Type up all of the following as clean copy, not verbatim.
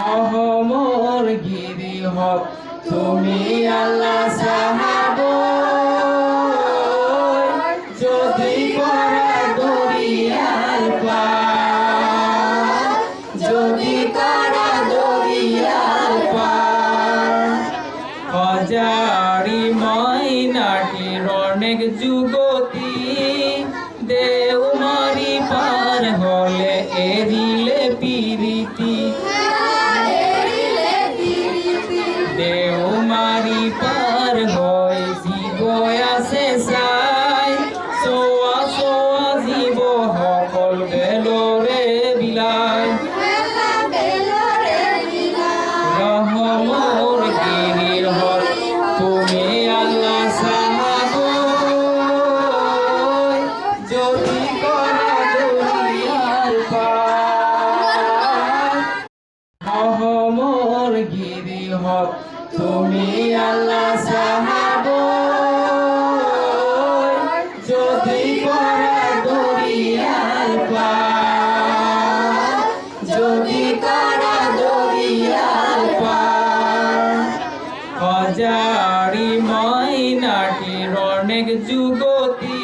অহমর গিরিহ তুমি আল্লাহ সাহাব যদি করা দরিয়ার পার যদি করা দরিয়ার পার হাজারি ময়নাটির অনেক যুগতি দেওমারি পার হলে এরিলে পিরিতি দেওমারি পার হয় জীব আছে চাই সোয়া সোয়া জীব সকল বেলরে বিলাই রহমর গিরির হল তুমি আল্লাহ সাহাব যদি করা দরিয়ার পার অহমর গিরি হল তুমি আল্লাহ সাহাব যদি করা দরিয়ার পার যদি করা দরিয়ার পার হাজারি ময়নাটির অনেক যুগতি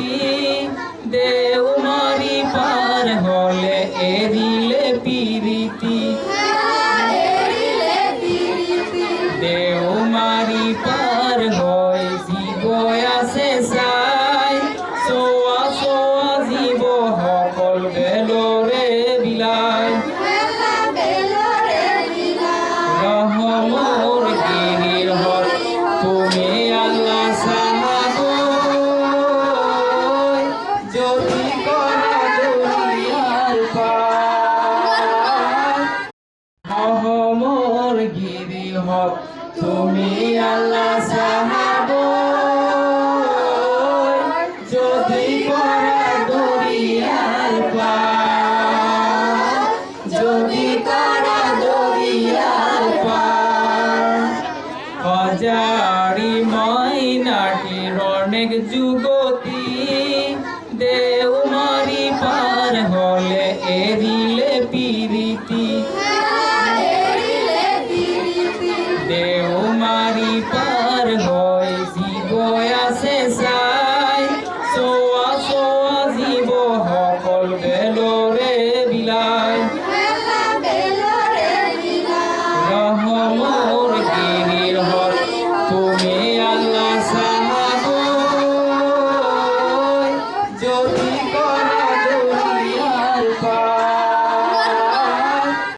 দেওমারি পার হলে এরিলে পিরিতি দেওমারি পার হয় জীব আছে চাই সোয়া সোয়া জীব সকল বেলরে বিলাই রহমর গিরির হল তুমি আল্লাহ সাহাব যদি করা দরিয়ার পার অহমর গিরি হল তুমি আল্লাহ সাহাব যদি করা দরিয়ার পার যদি করা দরিয়ার পার হাজারি ময়নাটির অনেক যুগ